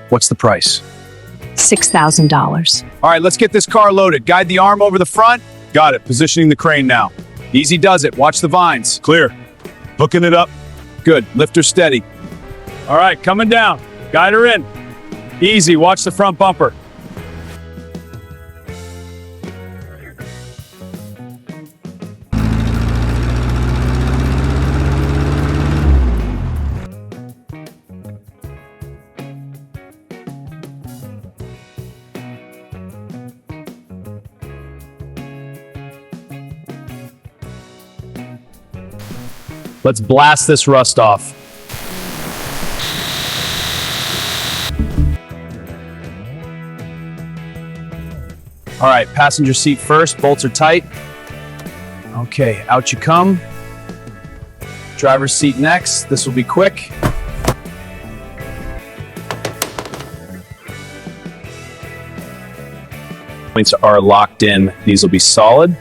What's the price? $6,000. All right, let's get this car loaded. Guide the arm over the front. Got it. Positioning the crane now. Easy does it. Watch the vines. Clear. Hooking it up. Good. Lift her steady. All right, coming down. Guide her in. Easy. Watch the front bumper. Let's blast this rust off. All right, passenger seat first, bolts are tight. Okay, out you come. Driver's seat next, this will be quick. Points are locked in, these will be solid.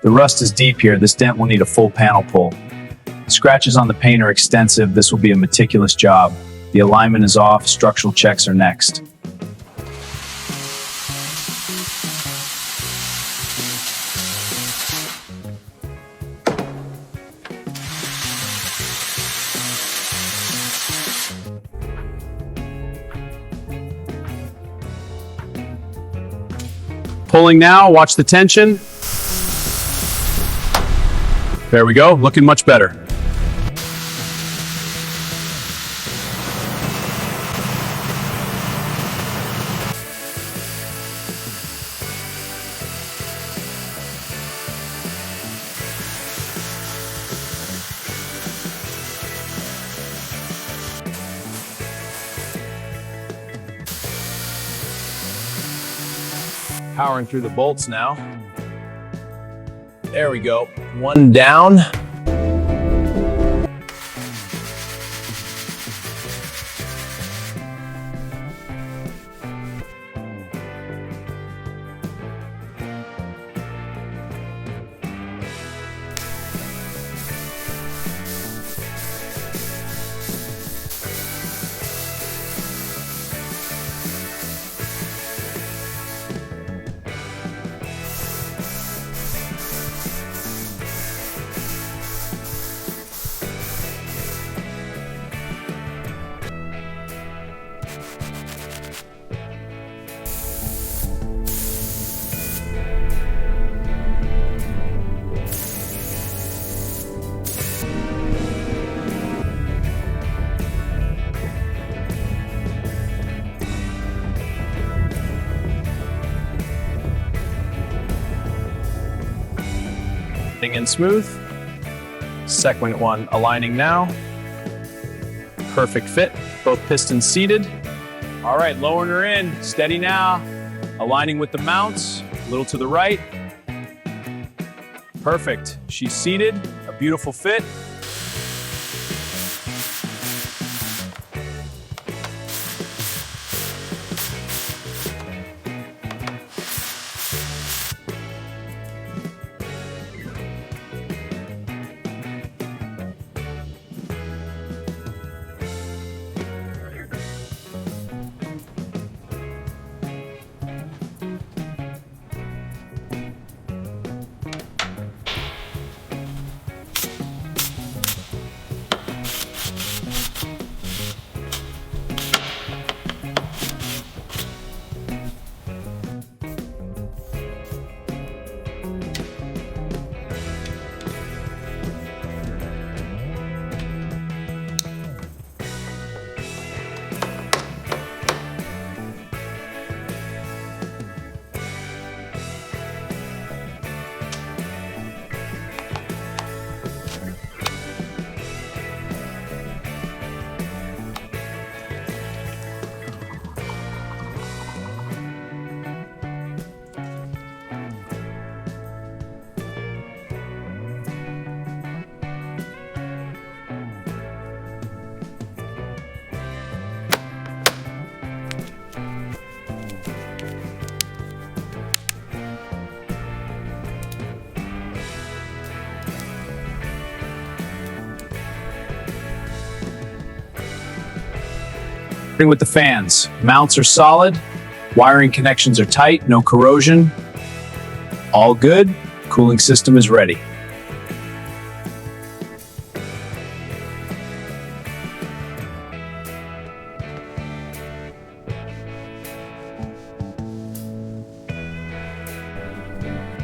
The rust is deep here. This dent will need a full panel pull. The scratches on the paint are extensive. This will be a meticulous job. The alignment is off. Structural checks are next. Pulling now. Watch the tension. There we go, looking much better. Powering through the bolts now. There we go. One down. In smooth. Second one aligning now. Perfect fit. Both pistons seated. All right, lowering her in. Steady now. Aligning with the mounts. A little to the right. Perfect. She's seated. A beautiful fit. Starting with the fans. Mounts are solid. Wiring connections are tight, no corrosion. All good. Cooling system is ready.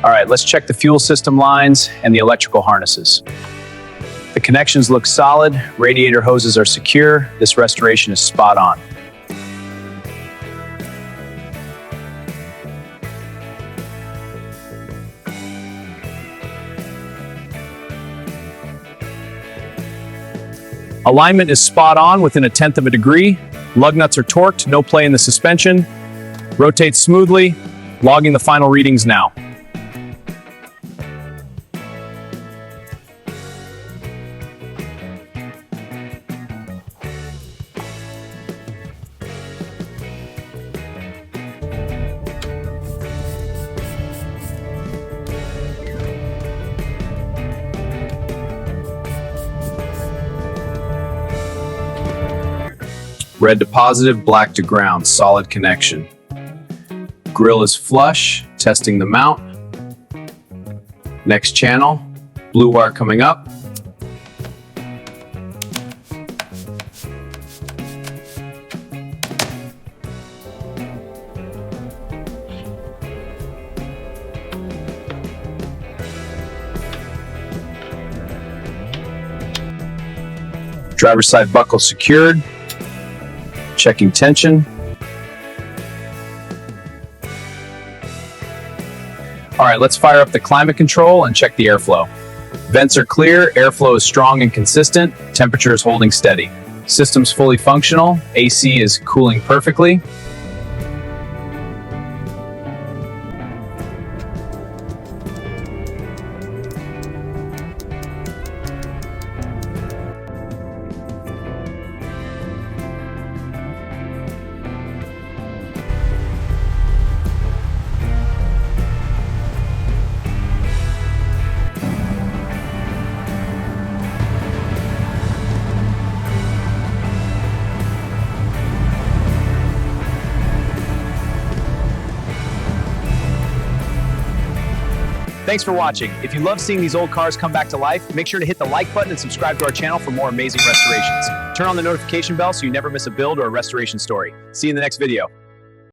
All right, let's check the fuel system lines and the electrical harnesses. The connections look solid, radiator hoses are secure, this restoration is spot on. Alignment is spot on within 1/10 of a degree. Lug nuts are torqued, no play in the suspension. Rotates smoothly, logging the final readings now. Red to positive, black to ground, solid connection. Grill is flush, testing the mount. Next channel, blue wire coming up. Driver's side buckle secured. Checking tension. All right, let's fire up the climate control and check the airflow. Vents are clear, airflow is strong and consistent, temperature is holding steady. System's fully functional, AC is cooling perfectly. Thanks for watching. If you love seeing these old cars come back to life, make sure to hit the like button and subscribe to our channel for more amazing restorations. Turn on the notification bell so you never miss a build or a restoration story. See you in the next video.